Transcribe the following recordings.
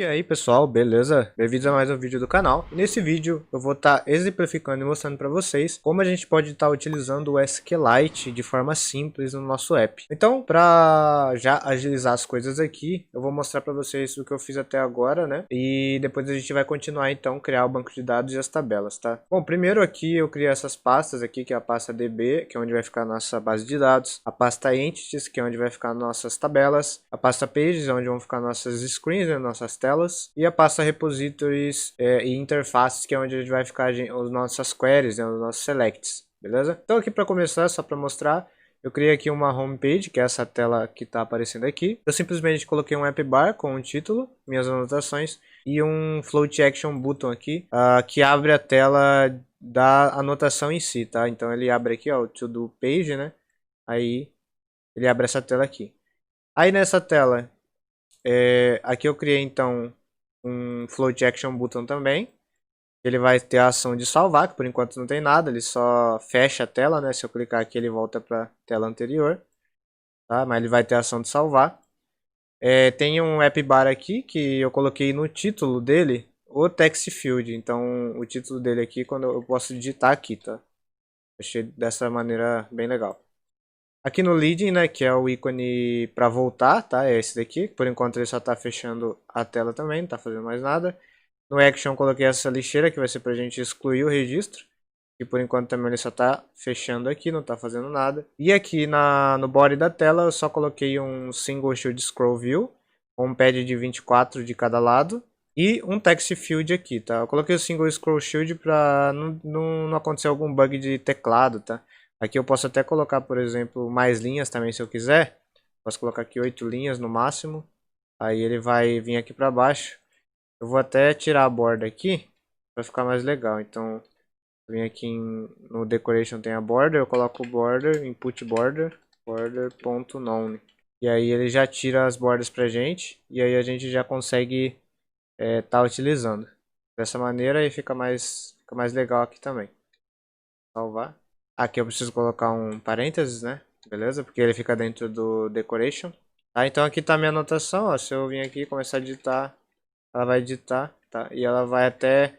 E aí pessoal, beleza? Bem-vindos a mais um vídeo do canal. E nesse vídeo eu vou estar exemplificando e mostrando para vocês como a gente pode estar utilizando o SQLite de forma simples no nosso app. Então, para já agilizar as coisas aqui, eu vou mostrar para vocês o que eu fiz até agora, né? E depois a gente vai continuar então criar o banco de dados e as tabelas, tá? Bom, primeiro aqui eu criei essas pastas aqui, que é a pasta DB, que é onde vai ficar a nossa base de dados, a pasta Entities, que é onde vai ficar nossas tabelas, a pasta Pages, onde vão ficar nossas screens, né, nossas telas, e a pasta Repositories e Interfaces, que é onde a gente vai ficar as nossas queries, né, os nossos selects, beleza? Então aqui para começar, só para mostrar, eu criei aqui uma homepage, que é essa tela que está aparecendo aqui. Eu simplesmente coloquei um app bar com um título, minhas anotações, e um float action button aqui, que abre a tela da anotação em si, tá? Então ele abre aqui, ó, o to do page, né? Aí ele abre essa tela aqui. Aí nessa tela, aqui eu criei então um float action button também. Ele vai ter a ação de salvar, que por enquanto não tem nada, ele só fecha a tela, né? Se eu clicar aqui ele volta para a tela anterior, tá? Mas ele vai ter a ação de salvar. Tem um app bar aqui que eu coloquei no título dele o text field, então o título dele aqui quando eu posso digitar aqui, tá? Achei dessa maneira bem legal. Aqui no leading, né, que é o ícone para voltar, tá? É esse daqui. Por enquanto ele só está fechando a tela também, não está fazendo mais nada. No action coloquei essa lixeira que vai ser para a gente excluir o registro. E por enquanto também ele só está fechando aqui, não está fazendo nada. E aqui no body da tela eu só coloquei um single shield scroll view, com um pad de 24 de cada lado. E um text field aqui, tá? Eu coloquei o single scroll shield para não acontecer algum bug de teclado, tá? Aqui eu posso até colocar, por exemplo, mais linhas também se eu quiser. Posso colocar aqui 8 linhas no máximo. Aí ele vai vir aqui para baixo. Eu vou até tirar a borda aqui para ficar mais legal. Então, eu vim aqui no decoration tem a border. Eu coloco border, input border, border.none. E aí ele já tira as bordas pra gente. E aí a gente já consegue tá utilizando. Dessa maneira aí fica mais legal aqui também. Salvar. Aqui eu preciso colocar um parênteses, né? Beleza? Porque ele fica dentro do decoration. Tá? Então aqui tá a minha anotação, ó. Se eu vir aqui e começar a digitar, ela vai digitar, tá? E ela vai até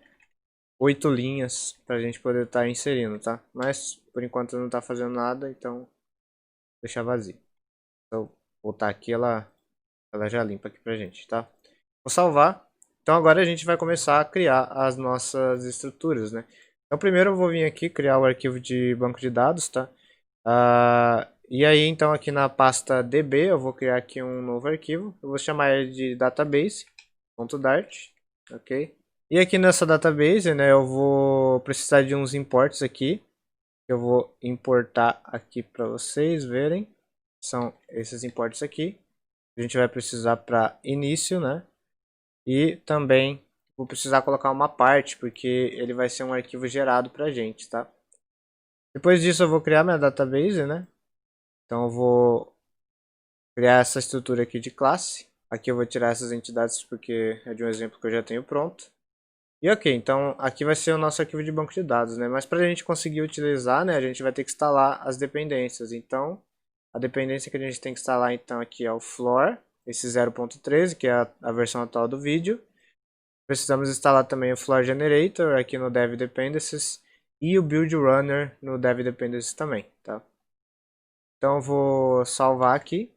8 linhas pra gente poder estar inserindo, tá? Mas por enquanto não tá fazendo nada, então deixar vazio. Então voltar aqui, ela já limpa aqui pra gente, tá? Vou salvar. Então agora a gente vai começar a criar as nossas estruturas, né? Então primeiro eu vou vir aqui criar o arquivo de banco de dados, tá? E aí então aqui na pasta db eu vou criar aqui um novo arquivo. Eu vou chamar ele de database.dart, ok? E aqui nessa database, né, eu vou precisar de uns imports aqui. Eu vou importar aqui para vocês verem. São esses imports aqui. A gente vai precisar para início, né? E também vou precisar colocar uma parte, porque ele vai ser um arquivo gerado para a gente, tá? Depois disso eu vou criar minha database, né? Então eu vou criar essa estrutura aqui de classe. Aqui eu vou tirar essas entidades porque é de um exemplo que eu já tenho pronto. E ok, então aqui vai ser o nosso arquivo de banco de dados, né? Mas para a gente conseguir utilizar, né, a gente vai ter que instalar as dependências. Então, a dependência que a gente tem que instalar então aqui é o floor, esse 0.13, que é a versão atual do vídeo. Precisamos instalar também o floor generator aqui no dev dependencies e o build runner no dev dependencies também, tá? Então eu vou salvar aqui.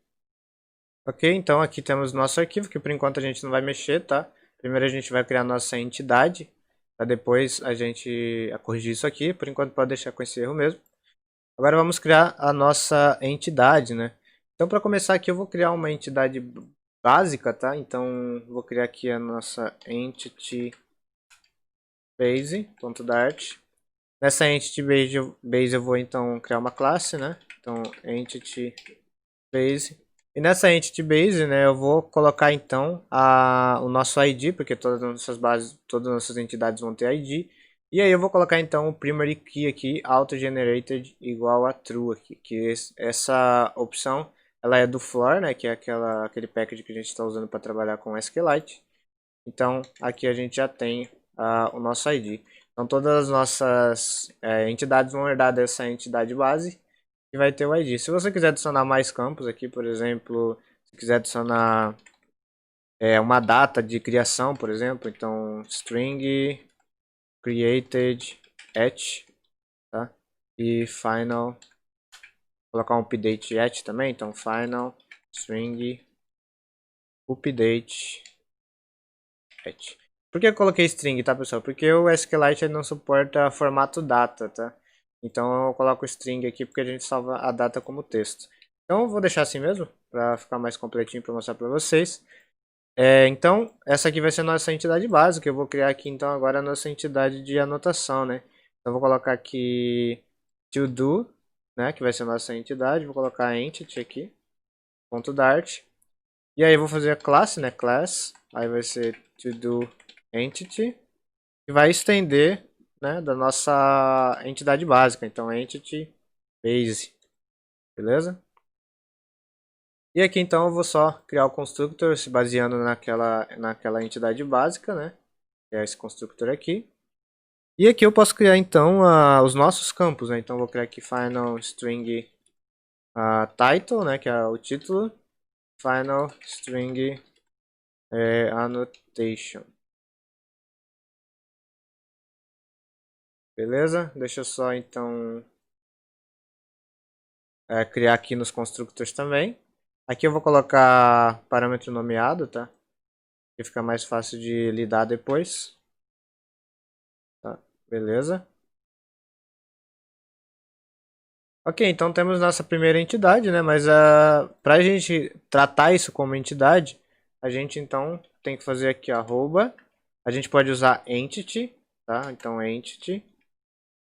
Ok, então aqui temos nosso arquivo, que por enquanto a gente não vai mexer, tá? Primeiro a gente vai criar nossa entidade, para depois a gente corrigir isso aqui. Por enquanto pode deixar com esse erro mesmo. Agora vamos criar a nossa entidade, né? Então para começar aqui eu vou criar uma entidade básica, tá? Então vou criar aqui a nossa entity base.dart. Nessa entity base eu vou então criar uma classe, né? Então entity base. E nessa entity base, né, eu vou colocar então o nosso ID, porque todas as nossas bases, todas as nossas entidades vão ter ID. E aí eu vou colocar então o primary key aqui, auto-generated igual a true aqui, que essa opção ela é do Floor, né, que é aquele package que a gente está usando para trabalhar com SQLite. Então aqui a gente já tem o nosso ID. Então todas as nossas entidades vão herdar dessa entidade base e vai ter o ID. Se você quiser adicionar mais campos aqui, por exemplo, se quiser adicionar uma data de criação, por exemplo. Então, string created at, tá? E final, colocar um update at também. Então, final string update at. Por que eu coloquei string, tá, pessoal? Porque o SQLite não suporta formato data, tá? Então eu coloco string aqui porque a gente salva a data como texto. Então eu vou deixar assim mesmo, para ficar mais completinho para mostrar para vocês. Então, essa aqui vai ser a nossa entidade básica. Eu vou criar aqui então agora a nossa entidade de anotação, né? Então eu vou colocar aqui todo, né? Que vai ser a nossa entidade. Vou colocar entity aqui, ponto .dart. E aí eu vou fazer a classe, né? Class. Aí vai ser todo entity. E vai estender, né? Da nossa entidade básica. Então entity base. Beleza? E aqui então eu vou só criar o constructor se baseando naquela entidade básica, né? Que é esse constructor aqui. E aqui eu posso criar então os nossos campos, né? Então eu vou criar aqui final string title, né? Que é o título. Final string annotation. Beleza? Deixa eu só então criar aqui nos constructors também. Aqui eu vou colocar parâmetro nomeado, tá? Que fica mais fácil de lidar depois. Tá? Beleza? Ok, então temos nossa primeira entidade, né? Mas para a gente tratar isso como entidade, a gente então tem que fazer aqui arroba. A gente pode usar entity, tá? Então entity.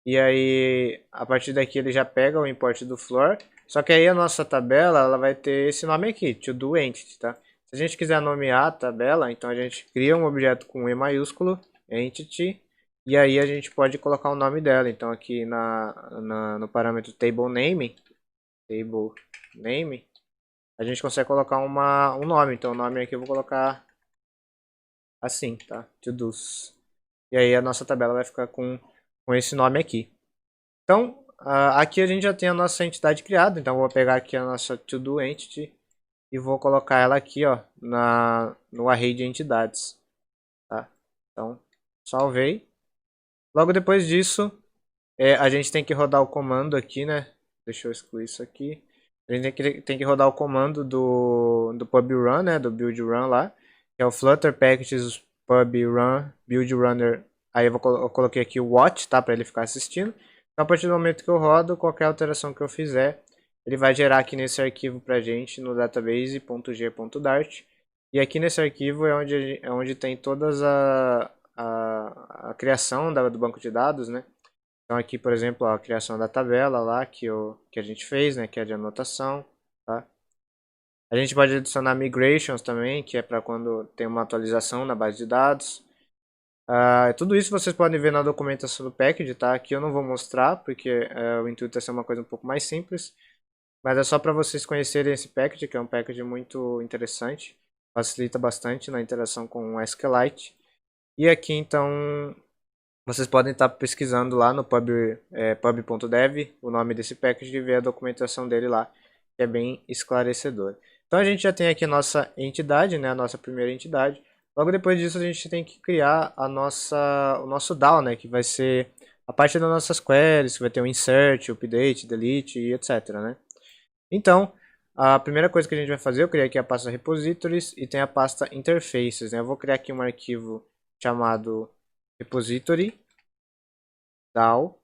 E aí a partir daqui ele já pega o import do floor. Só que aí a nossa tabela ela vai ter esse nome aqui, todo entity, tá? Se a gente quiser nomear a tabela, então a gente cria um objeto com E maiúsculo, entity. E aí a gente pode colocar o nome dela. Então aqui no parâmetro table name, a gente consegue colocar um nome. Então o nome aqui eu vou colocar assim, tá? Todos. E aí a nossa tabela vai ficar com esse nome aqui. Então aqui a gente já tem a nossa entidade criada. Então eu vou pegar aqui a nossa todo entity e vou colocar ela aqui, ó, no array de entidades, tá? Então salvei. Logo depois disso, a gente tem que rodar o comando aqui, né? Deixa eu excluir isso aqui. A gente tem que rodar o comando do pub run, né? Do build run lá. Que é o flutter packages pub run build runner. Aí eu coloquei aqui o watch, tá? Para ele ficar assistindo. Então, a partir do momento que eu rodo, qualquer alteração que eu fizer, ele vai gerar aqui nesse arquivo pra gente no database.g.dart. E aqui nesse arquivo é onde tem todas a criação do banco de dados, né? Então aqui, por exemplo, a criação da tabela lá que a gente fez, né, que é de anotação, tá? A gente pode adicionar migrations também, que é para quando tem uma atualização na base de dados. Tudo isso vocês podem ver na documentação do package, tá? Aqui eu não vou mostrar, porque o intuito é ser uma coisa um pouco mais simples. Mas é só para vocês conhecerem esse package, que é um package muito interessante. Facilita bastante na interação com o SQLite. E aqui, então, vocês podem estar pesquisando lá no pub.dev o nome desse package e ver a documentação dele lá, que é bem esclarecedor. Então a gente já tem aqui a nossa entidade, né, a nossa primeira entidade. Logo depois disso a gente tem que criar o nosso DAO, né, que vai ser a parte das nossas queries, que vai ter o insert, update, delete e etc, né? Então, a primeira coisa que a gente vai fazer, eu criei aqui a pasta repositories e tem a pasta interfaces, né? Eu vou criar aqui um arquivo chamado repository DAO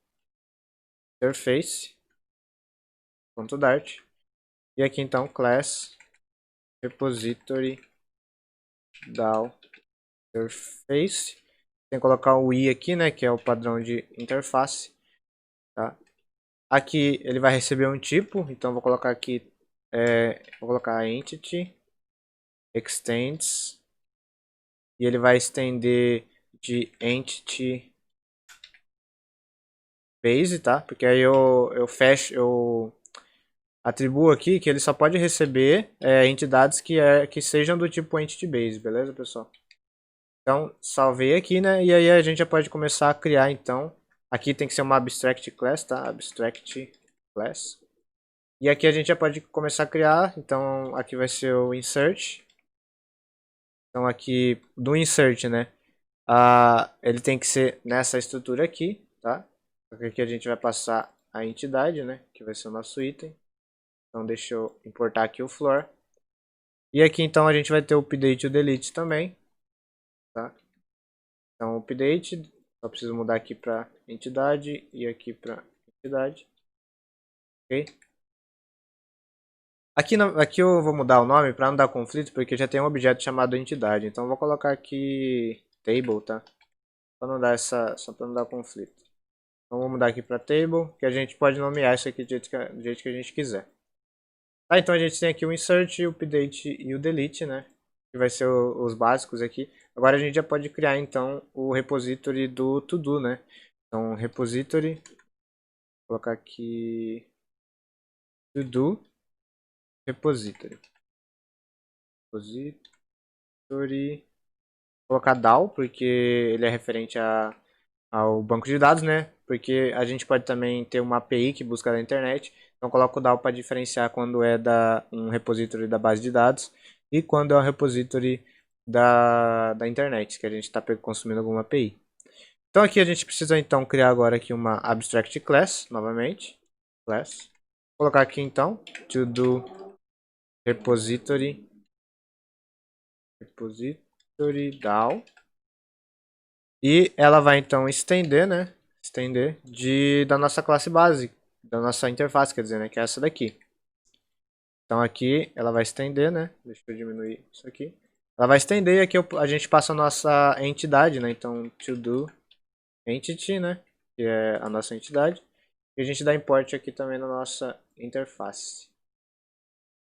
interface.dart e aqui então class repository DAO interface. Tem que colocar o i aqui, né, que é o padrão de interface, tá? Aqui ele vai receber um tipo, então vou colocar aqui vou colocar entity extends e ele vai estender de entity base, tá? Porque aí eu atribuo aqui que ele só pode receber entidades que sejam do tipo entity base, beleza, pessoal? Então, salvei aqui, né? E aí a gente já pode começar a criar, então. Aqui tem que ser uma abstract class, tá? Abstract class. E aqui a gente já pode começar a criar. Então, aqui vai ser o insert. Então aqui do insert, né? Ele tem que ser nessa estrutura aqui, tá? Aqui a gente vai passar a entidade, né? Que vai ser o nosso item. Então deixa eu importar aqui o floor. E aqui então a gente vai ter o update e o delete também, tá? Então update, só preciso mudar aqui para entidade e aqui para entidade. Ok? Aqui eu vou mudar o nome para não dar conflito, porque já tem um objeto chamado entidade. Então eu vou colocar aqui table, tá? Só para não dar conflito. Então vou mudar aqui para table, que a gente pode nomear isso aqui do jeito que a gente quiser. Tá, então a gente tem aqui o insert, o update e o delete, né? Que vai ser os básicos aqui. Agora a gente já pode criar então o repository do to-do, né? Então repository, vou colocar aqui to-do repository. Repository, vou colocar DAO, porque ele é referente ao banco de dados, né? Porque a gente pode também ter uma API que busca na internet. Então coloco o DAO para diferenciar quando é um repository da base de dados e quando é um repository da internet, que a gente está consumindo alguma API. Então aqui a gente precisa então criar agora aqui uma abstract class, novamente. Class. Vou colocar aqui então to do repository DAO. E ela vai então estender, né? Estender da nossa classe base, da nossa interface, quer dizer, né? Que é essa daqui. Então aqui ela vai estender, né? Deixa eu diminuir isso aqui. Ela vai estender e aqui a gente passa a nossa entidade, né? Então to do entity, né? Que é a nossa entidade. E a gente dá import aqui também na nossa interface.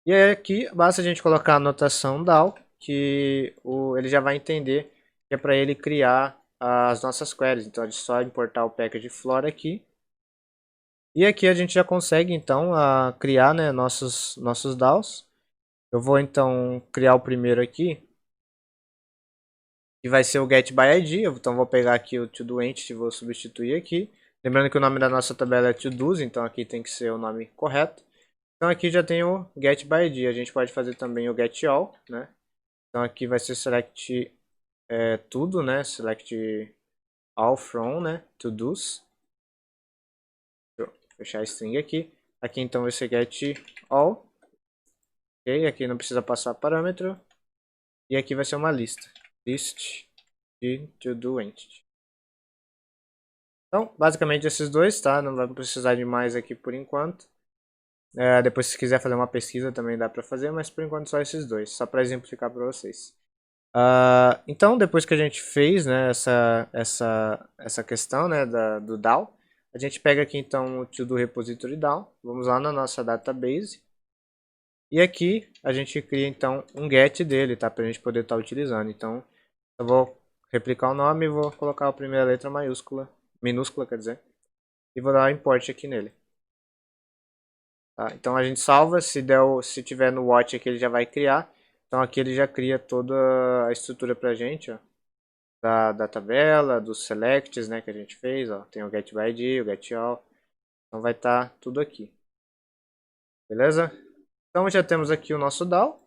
E aí aqui basta a gente colocar a anotação DAO, que ele já vai entender que é para ele criar as nossas queries. Então é só importar o package Flora aqui. E aqui a gente já consegue então criar, né, nossos DAOs. Eu vou então criar o primeiro aqui, que vai ser o getById. Então vou pegar aqui o toDoEntity e vou substituir aqui. Lembrando que o nome da nossa tabela é toDos, então aqui tem que ser o nome correto. Então aqui já tem o getById. A gente pode fazer também o getAll, né? Então aqui vai ser select tudo, né? Select all from, né? Todos. Deixa eu fechar a string aqui. Aqui então vai ser get all. Ok, aqui não precisa passar parâmetro. E aqui vai ser uma lista. List de to-do entity. Então, basicamente esses dois, tá? Não vai precisar de mais aqui por enquanto. Depois se quiser fazer uma pesquisa também dá para fazer, mas por enquanto só esses dois. Só para exemplificar para vocês. Então, depois que a gente fez, né, essa questão, né, do DAO, a gente pega aqui então o to-do repository DAO, vamos lá na nossa database, e aqui a gente cria então um get dele, tá, para a gente poder estar utilizando. Então, eu vou replicar o nome e vou colocar a primeira letra minúscula, quer dizer, e vou dar um import aqui nele. Tá? Então a gente salva, se tiver no watch aqui ele já vai criar. Então aqui ele já cria toda a estrutura pra gente, ó, da tabela, dos selects, né, que a gente fez, ó. Tem o getById, o getAll. Então vai estar tudo aqui. Beleza? Então já temos aqui o nosso DAO,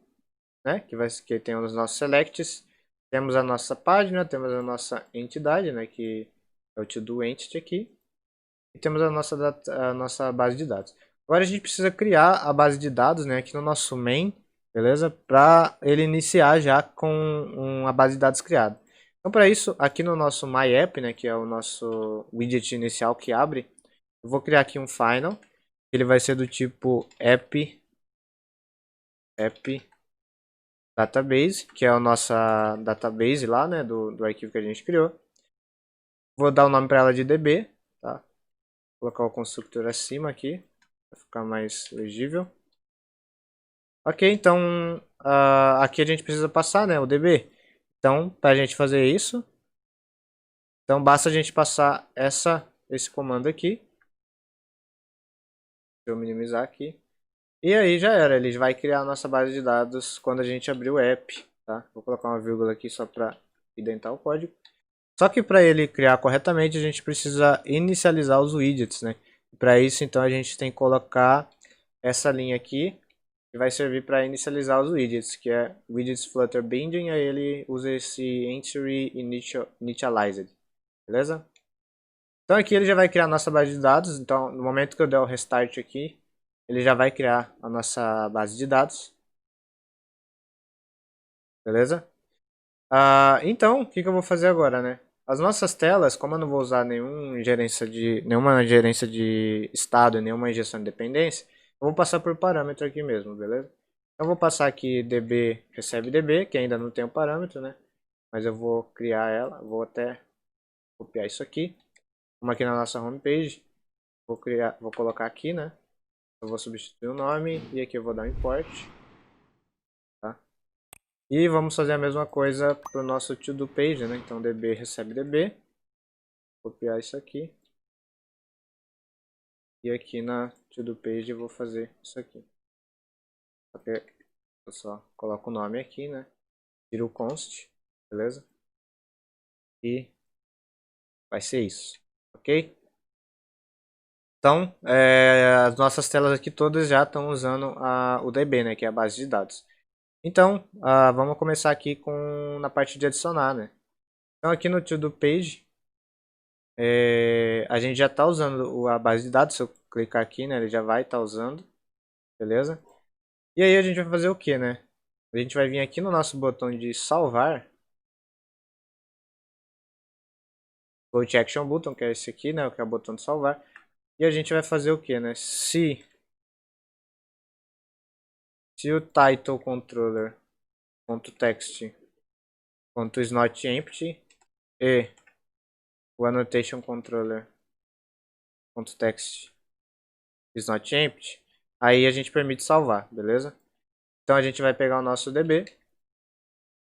né, que tem os nossos selects. Temos a nossa página, temos a nossa entidade, né, que é o toDoEntity aqui. E temos a nossa base de dados. Agora a gente precisa criar a base de dados, né, aqui no nosso main, beleza? Para ele iniciar já com a base de dados criada. Então para isso, aqui no nosso MyApp, né, que é o nosso widget inicial que abre, eu vou criar aqui um final. Ele vai ser do tipo app database, que é a nossa database lá, né, do arquivo que a gente criou. Vou dar o nome para ela de DB, tá? Vou colocar o construtor acima aqui, para ficar mais legível. Ok, então aqui a gente precisa passar, né, o DB. Então, para a gente fazer isso, então basta a gente passar esse comando aqui. Deixa eu minimizar aqui. E aí já era, ele vai criar a nossa base de dados quando a gente abrir o app, tá? Vou colocar uma vírgula aqui só para identar o código. Só que para ele criar corretamente, a gente precisa inicializar os widgets, né? Para isso, então, a gente tem que colocar essa linha aqui, que vai servir para inicializar os widgets, que é widgets flutter binding, aí ele usa esse entry initialized, beleza? Então aqui ele já vai criar a nossa base de dados, então no momento que eu der o restart aqui, ele já vai criar a nossa base de dados, beleza? Então, o que eu vou fazer agora, né? As nossas telas, como eu não vou usar nenhuma gerência de estado, nenhuma injeção de dependência, eu vou passar por parâmetro aqui mesmo, beleza? Então, eu vou passar aqui db recebe db, que ainda não tem o parâmetro, né? Mas eu vou criar ela, vou até copiar isso aqui. Vamos aqui na nossa homepage, vou colocar aqui, né? Eu vou substituir o nome e aqui eu vou dar um import, tá? E vamos fazer a mesma coisa para o nosso to-do page, né? Então db recebe db, copiar isso aqui. E aqui na to-do page eu vou fazer isso aqui. Eu só coloco o nome aqui, né? Tiro o const, beleza? E vai ser isso, ok? Então, as nossas telas aqui todas já estão usando o DB, né? Que é a base de dados. Então, vamos começar aqui na parte de adicionar, né? Então aqui no to-do page, a gente já está usando a base de dados. Se eu clicar aqui, né? Ele já vai estar usando, beleza? E aí a gente vai fazer o que, né? A gente vai vir aqui no nosso botão de salvar. Go to Action Button, que é esse aqui, né? Que é o botão de salvar. E a gente vai fazer o que, né? Se o title controller.text.is not empty e o annotation controller.text is not empty, aí a gente permite salvar, beleza? Então a gente vai pegar o nosso DB,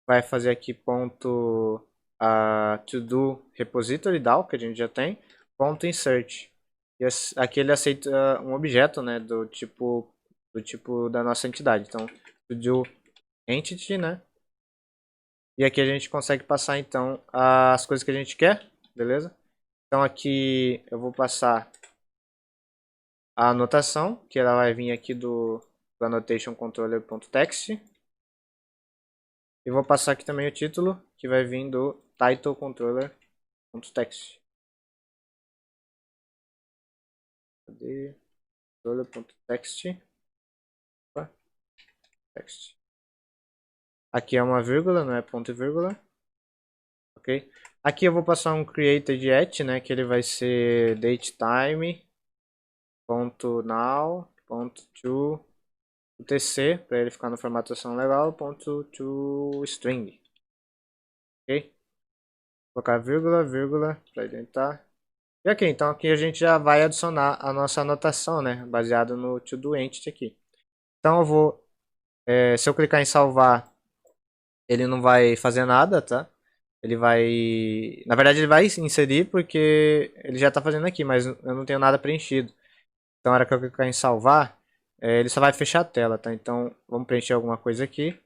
vai fazer aqui ponto to do repository DAO, que a gente já tem, ponto insert. E aqui ele aceita um objeto, né, do tipo da nossa entidade. Então, to do entity, né? E aqui a gente consegue passar então as coisas que a gente quer, beleza? Então aqui eu vou passar a anotação, que ela vai vir aqui do annotation controller.text. E vou passar aqui também o título, que vai vir do title controller.text. Cadê? Controller.text. Text. Aqui é uma vírgula, não é ponto e vírgula. Ok? Aqui eu vou passar um created at, né, que ele vai ser datetime ponto now ponto to UTC, para ele ficar na formatação legal, ponto to string. Ok? Vou colocar vírgula, vírgula, para indentar. E aqui, então aqui a gente já vai adicionar a nossa anotação, né, baseado no to do entity aqui. Então eu vou, se eu clicar em salvar, ele não vai fazer nada, tá? Ele vai, na verdade ele vai inserir porque ele já está fazendo aqui, mas eu não tenho nada preenchido. Então na hora que eu clicar em salvar, ele só vai fechar a tela, tá? Então vamos preencher alguma coisa aqui.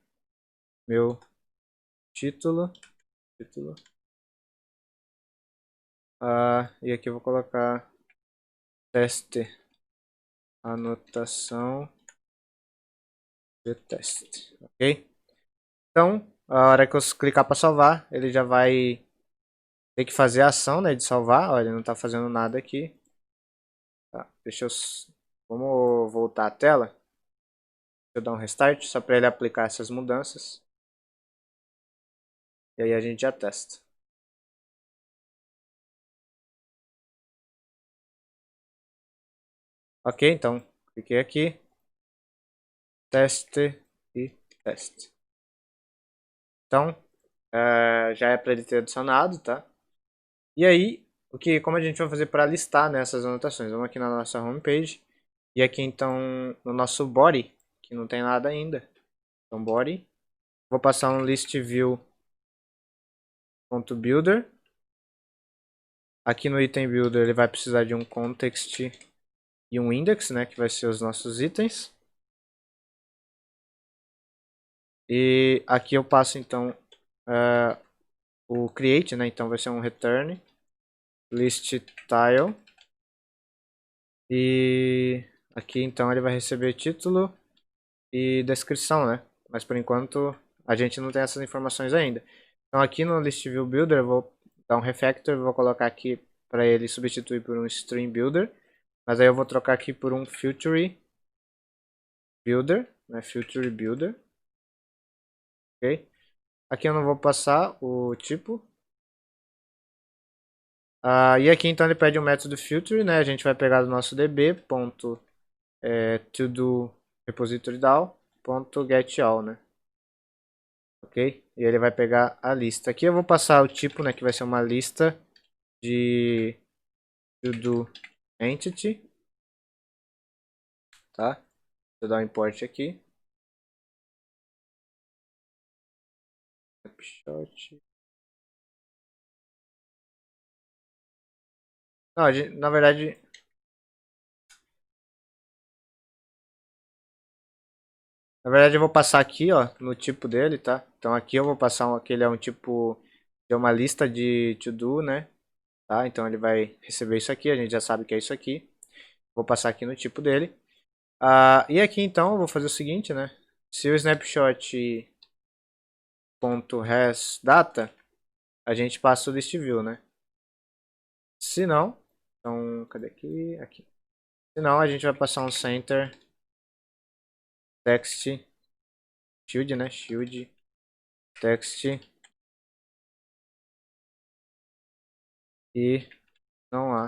Meu título. E aqui eu vou colocar teste anotação de teste, ok? Então, a hora que eu clicar para salvar, ele já vai ter que fazer a ação, né, de salvar. Olha, ele não está fazendo nada aqui. Tá, vamos voltar à tela. Deixa eu dar um restart, só para ele aplicar essas mudanças. E aí a gente já testa. Ok, então, cliquei aqui. Teste e teste. Então, já é para ele ter adicionado, tá? E aí, como a gente vai fazer para listar, né, essas anotações? Vamos aqui na nossa homepage. E aqui então no nosso body, que não tem nada ainda. Então body. Vou passar um list view.builder. Aqui no item builder ele vai precisar de um context e um index, né, que vai ser os nossos itens. E aqui eu passo então o create, né, então vai ser um return list tile. E aqui então ele vai receber título e descrição, né? Mas por enquanto a gente não tem essas informações ainda. Então aqui no List View Builder eu vou dar um refactor, vou colocar aqui para ele substituir por um Stream Builder. Mas aí eu vou trocar aqui por um Future Builder, né? Future Builder, ok? Aqui eu não vou passar o tipo. E aqui então ele pede um método Future, né? A gente vai pegar do nosso db, ponto, todo repository DAO, ponto get all, né? Ok? E ele vai pegar a lista. Aqui eu vou passar o tipo, né? Que vai ser uma lista de todo entity, tá? Deixa eu dar um import aqui. Snapshot. Não, na verdade, eu vou passar aqui, ó, no tipo dele, tá? Então aqui eu vou passar que ele é um tipo de uma lista de to-do, né? Tá? Então ele vai receber isso aqui, a gente já sabe que é isso aqui. Vou passar aqui no tipo dele. E aqui então eu vou fazer o seguinte, né? Se o snapshot.hasData, a gente passa o list view, né? Se não, então, cadê aqui? Aqui. Se não, a gente vai passar um center text shield, né? Shield text e não há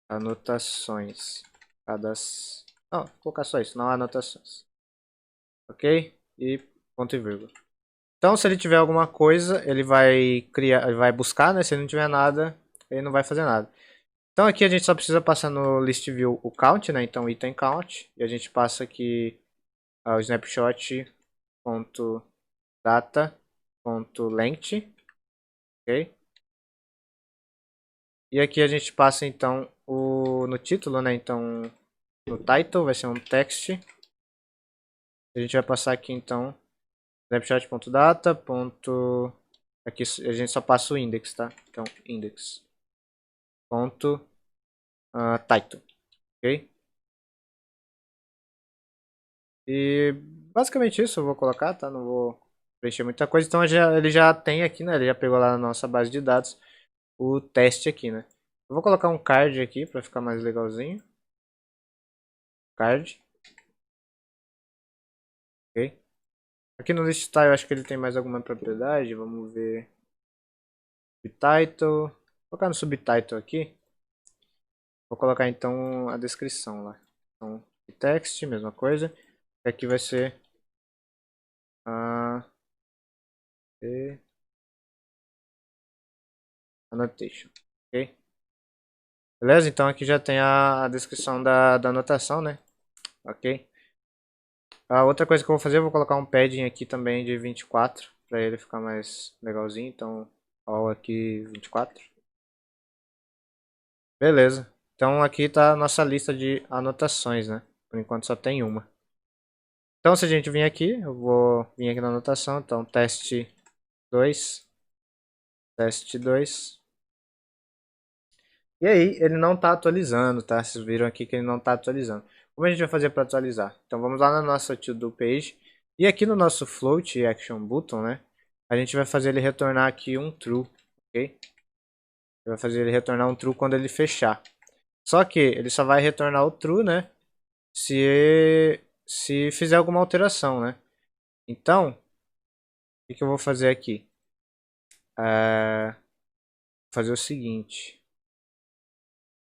anotações. Não, vou colocar só isso, não há anotações. Ok? E ponto e vírgula. Então, se ele tiver alguma coisa, ele vai criar, ele vai buscar, né? Se ele não tiver nada, ele não vai fazer nada. Então aqui a gente só precisa passar no list view o count, né? Então item count, e a gente passa aqui o snapshot.data.length, ok? E aqui a gente passa então no título, né? Então no title vai ser um text. A gente vai passar aqui então snapshot.data. Aqui a gente só passa o index, tá? Então index. Title, ok? E basicamente isso eu vou colocar, tá? Não vou preencher muita coisa. Então ele já tem aqui, né? Ele já pegou lá na nossa base de dados o teste aqui, né? Eu vou colocar um card aqui para ficar mais legalzinho. Card. Ok. Aqui no list style eu acho que ele tem mais alguma propriedade. Vamos ver. Subtitle. Vou colocar no subtitle aqui. Vou colocar então a descrição lá. Então, text, mesma coisa. Aqui vai ser a annotation, ok? Beleza? Então aqui já tem a descrição da anotação, né? Ok? A outra coisa que eu vou fazer, eu vou colocar um padding aqui também de 24, para ele ficar mais legalzinho. Então, all aqui 24. Beleza. Então aqui está a nossa lista de anotações, né? Por enquanto só tem uma. Então se a gente vir aqui, eu vou vir aqui na anotação, então teste 2, teste 2. E aí, ele não está atualizando, tá? Vocês viram aqui que ele não está atualizando. Como a gente vai fazer para atualizar? Então vamos lá na nossa to-do page. E aqui no nosso float action button, né? A gente vai fazer ele retornar aqui um true, ok? Vai fazer ele retornar um true quando ele fechar. Só que ele só vai retornar o true, né? Se fizer alguma alteração, né? Então, o que eu vou fazer aqui? Vou fazer o seguinte.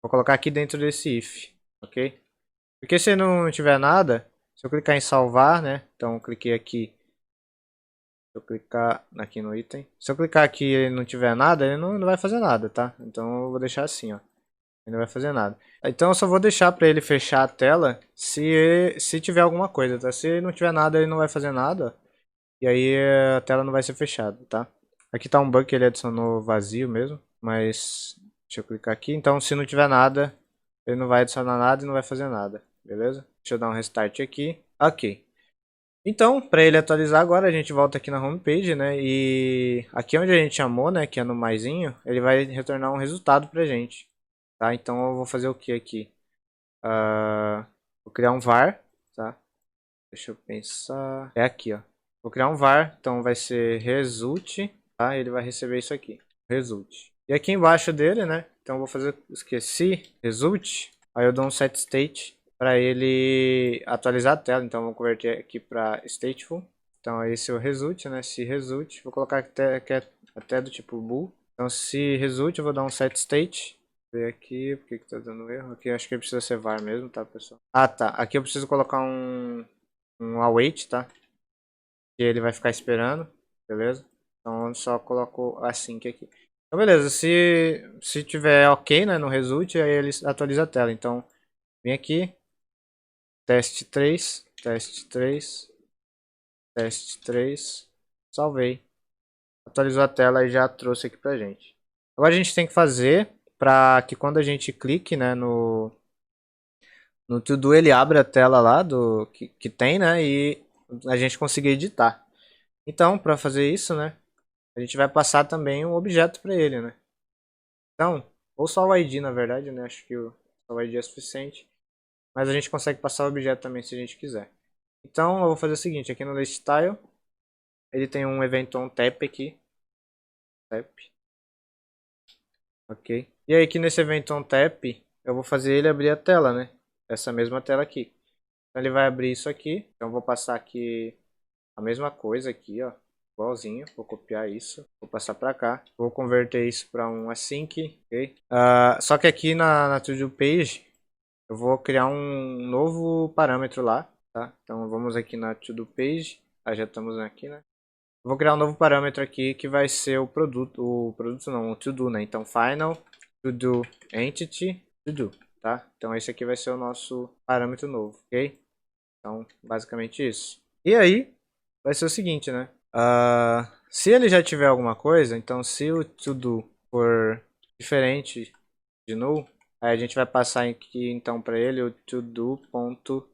Vou colocar aqui dentro desse if, ok? Porque se não tiver nada, se eu clicar em salvar, né? Então eu cliquei aqui. Se eu clicar aqui no item. Se eu clicar aqui e ele não tiver nada, ele não vai fazer nada, tá? Então eu vou deixar assim, ó. Ele não vai fazer nada. Então eu só vou deixar para ele fechar a tela se tiver alguma coisa, tá? Se não tiver nada, ele não vai fazer nada. E aí a tela não vai ser fechada, tá? Aqui tá um bug que ele adicionou vazio mesmo. Mas deixa eu clicar aqui. Então se não tiver nada, ele não vai adicionar nada e não vai fazer nada. Beleza? Deixa eu dar um restart aqui. Ok. Então, para ele atualizar agora, a gente volta aqui na homepage, né? E aqui onde a gente chamou, né? Que é no maisinho, ele vai retornar um resultado pra gente. Tá? Então eu vou fazer o que aqui? Vou criar um var, tá? Deixa eu pensar. É aqui, ó. Vou criar um var, então vai ser result, tá? Ele vai receber isso aqui, result. E aqui embaixo dele, né? Então eu vou fazer, esqueci, result. Aí eu dou um set state para ele atualizar a tela. Então vou converter aqui para stateful. Então esse é o result, né? Se result, vou colocar até do tipo bool. Então se result, eu vou dar um set state. Ver aqui, por que tá dando erro? Aqui acho que precisa ser var mesmo, tá, pessoal? Ah, tá. Aqui eu preciso colocar um await, tá? Que ele vai ficar esperando, beleza? Então eu só coloco assim que aqui. Então beleza, se tiver ok, né, no result, aí ele atualiza a tela. Então vem aqui, teste 3, teste 3, teste 3, salvei. Atualizou a tela e já trouxe aqui pra gente. Agora a gente tem que fazer para que quando a gente clique, né, no to-do ele abre a tela lá do que tem, né, e a gente consiga editar. Então, para fazer isso, né, a gente vai passar também um objeto para ele, né. Então, ou só o ID, na verdade, né, acho que só o ID é suficiente. Mas a gente consegue passar o objeto também se a gente quiser. Então, eu vou fazer o seguinte, aqui no liststyle, ele tem um event onTap aqui. Tap. Ok. E aí aqui nesse event onTap, eu vou fazer ele abrir a tela, né. Essa mesma tela aqui. Então ele vai abrir isso aqui. Então eu vou passar aqui a mesma coisa aqui, ó. Igualzinho. Vou copiar isso. Vou passar para cá. Vou converter isso para um async. Ok? Só que aqui na To-Do Page, eu vou criar um novo parâmetro lá. Tá? Então vamos aqui na To-Do Page. Já estamos aqui, né? Eu vou criar um novo parâmetro aqui que vai ser o produto. O produto não, o To-Do, né? Então final To-Do Entity To-Do. Tá? Então esse aqui vai ser o nosso parâmetro novo. Ok? Então, basicamente isso. E aí, vai ser o seguinte, né? Se ele já tiver alguma coisa, então se o to-do for diferente de null, aí a gente vai passar aqui então para ele o to-do.title,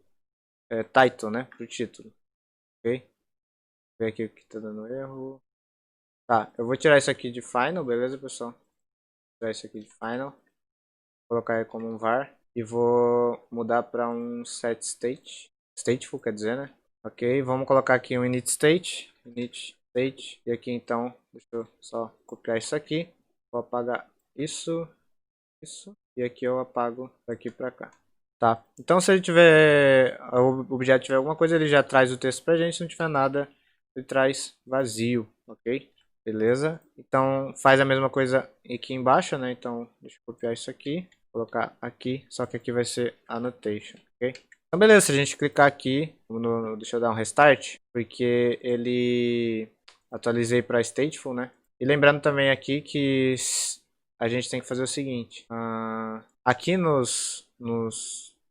né? Pro título, ok? Ver aqui o que tá dando erro. Tá, eu vou tirar isso aqui de final, beleza, pessoal? Vou tirar isso aqui de final. Vou colocar ele como um var. E vou mudar para um set state. Stateful, quer dizer, né? Ok, vamos colocar aqui um init state. Init state. E aqui então, deixa eu só copiar isso aqui. Vou apagar isso, isso. E aqui eu apago daqui para cá. Tá, então se ele tiver, o objeto tiver alguma coisa, ele já traz o texto pra gente. Se não tiver nada, ele traz vazio, ok? Beleza? Então faz a mesma coisa aqui embaixo, né? Então deixa eu copiar isso aqui, colocar aqui, só que aqui vai ser annotation, ok? Então beleza, se a gente clicar aqui, deixa eu dar um restart, porque ele atualizei para stateful, né? E lembrando também aqui que a gente tem que fazer o seguinte, aqui nos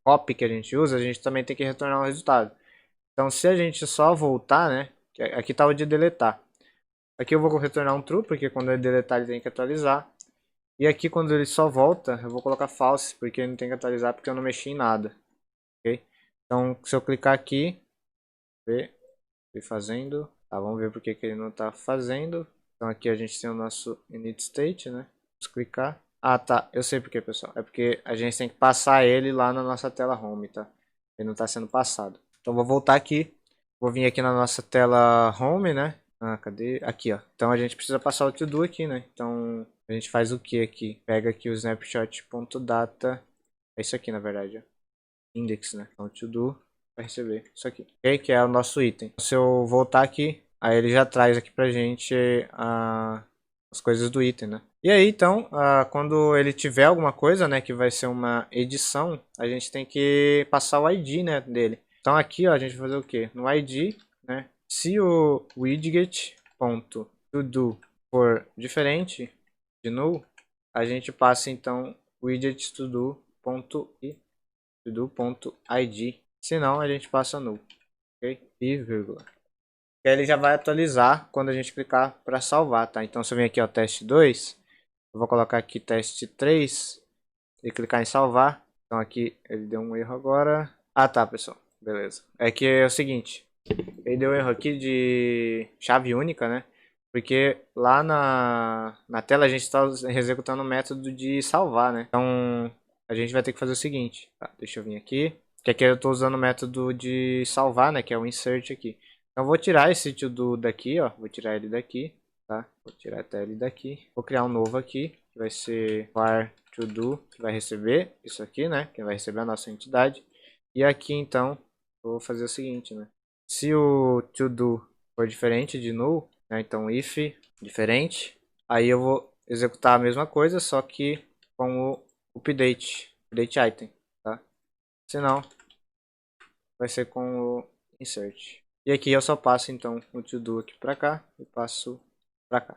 copy que a gente usa, a gente também tem que retornar um resultado. Então se a gente só voltar, né? Aqui está o de deletar. Aqui eu vou retornar um true, porque quando ele deletar ele tem que atualizar. E aqui quando ele só volta, eu vou colocar false, porque ele não tem que atualizar porque eu não mexi em nada. Ok? Então se eu clicar aqui, ver, fazendo. Tá, vamos ver porque que ele não está fazendo. Então aqui a gente tem o nosso init state, né? Vamos clicar. Ah, tá. Eu sei porque, pessoal. É porque a gente tem que passar ele lá na nossa tela home, tá? Ele não está sendo passado. Então vou voltar aqui. Vou vir aqui na nossa tela home, né? Cadê? Aqui, ó. Então a gente precisa passar o to-do aqui, né? Então a gente faz o que aqui? Pega aqui o snapshot.data. É isso aqui, na verdade, ó. Index, né? Então to-do vai receber isso aqui, ok? Que é o nosso item. Se eu voltar aqui, aí ele já traz aqui pra gente as coisas do item, né? E aí, então, quando ele tiver alguma coisa, né, que vai ser uma edição, a gente tem que passar o ID, né, dele. Então aqui, ó, a gente vai fazer o quê? No ID, né, se o widget.todo for diferente de null, a gente passa então o widget.todo.id. Senão a gente passa null, ok? E vírgula. E aí ele já vai atualizar quando a gente clicar para salvar, tá? Então se eu venho aqui, ó, teste 2, eu vou colocar aqui teste 3 e clicar em salvar. Então aqui ele deu um erro agora. Ah, tá, pessoal. Beleza. É que é o seguinte, ele deu erro aqui de chave única, né? Porque lá na tela a gente está executando o método de salvar, né? Então a gente vai ter que fazer o seguinte. Tá, deixa eu vir aqui. Que aqui eu estou usando o método de salvar, né? Que é o insert aqui. Então eu vou tirar esse to do daqui, ó. Vou tirar ele daqui, tá? Vou tirar até ele daqui. Vou criar um novo aqui, que vai ser var to do, que vai receber isso aqui, né? Que vai receber a nossa entidade. E aqui então, eu vou fazer o seguinte, né? Se o to do for diferente de null, né? Então if diferente, aí eu vou executar a mesma coisa, só que com o update item, tá? Senão, vai ser com o insert. E aqui eu só passo então o to do aqui para cá e passo para cá,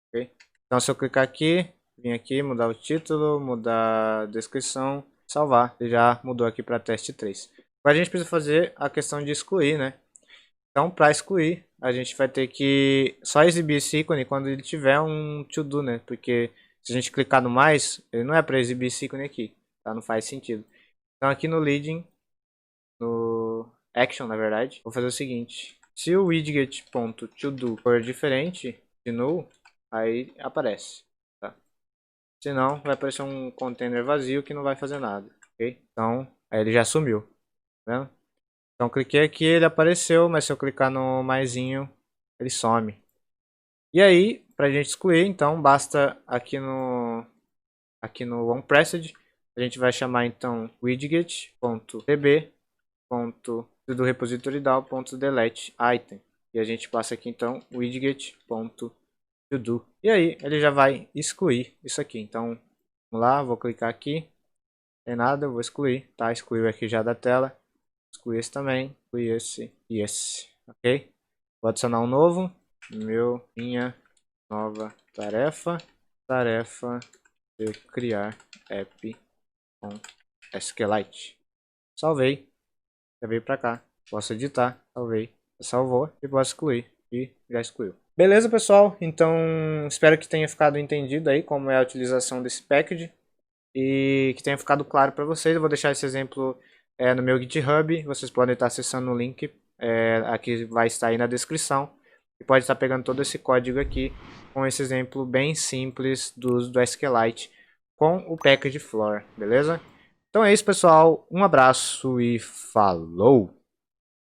ok? Então se eu clicar aqui, vim aqui, mudar o título, mudar a descrição, salvar, já mudou aqui para teste 3. Agora a gente precisa fazer a questão de excluir, né? Então para excluir, a gente vai ter que só exibir esse ícone quando ele tiver um to do, né? Porque se a gente clicar no mais, ele não é para exibir esse ícone aqui, tá? Não faz sentido. Então aqui no leading, no action, na verdade, vou fazer o seguinte: se o widget.todo for diferente de null, aí aparece, tá? Senão vai aparecer um container vazio que não vai fazer nada, ok? Então aí ele já sumiu, tá vendo? Então cliquei aqui, ele apareceu, mas se eu clicar no maisinho, ele some. E aí, para a gente excluir, então basta aqui no onPressed, a gente vai chamar então widget.db do repository DAO.delete item. E a gente passa aqui então widget.todo. E aí ele já vai excluir isso aqui. Então vamos lá, vou clicar aqui. Não tem nada, eu vou excluir. Tá, excluiu aqui já da tela. Excluir esse também, excluir esse e esse. Ok? Vou adicionar um novo. Minha nova tarefa. Tarefa de criar app com SQLite. Salvei. Já veio pra cá. Posso editar, salvei, salvou e posso excluir. E já excluiu. Beleza, pessoal? Então, espero que tenha ficado entendido aí como é a utilização desse package e que tenha ficado claro para vocês. Eu vou deixar esse exemplo no meu GitHub. Vocês podem estar acessando o link, aqui vai estar aí na descrição. E pode estar pegando todo esse código aqui com esse exemplo bem simples do uso do SQLite com o package Floor, beleza? Então é isso, pessoal. Um abraço e falou!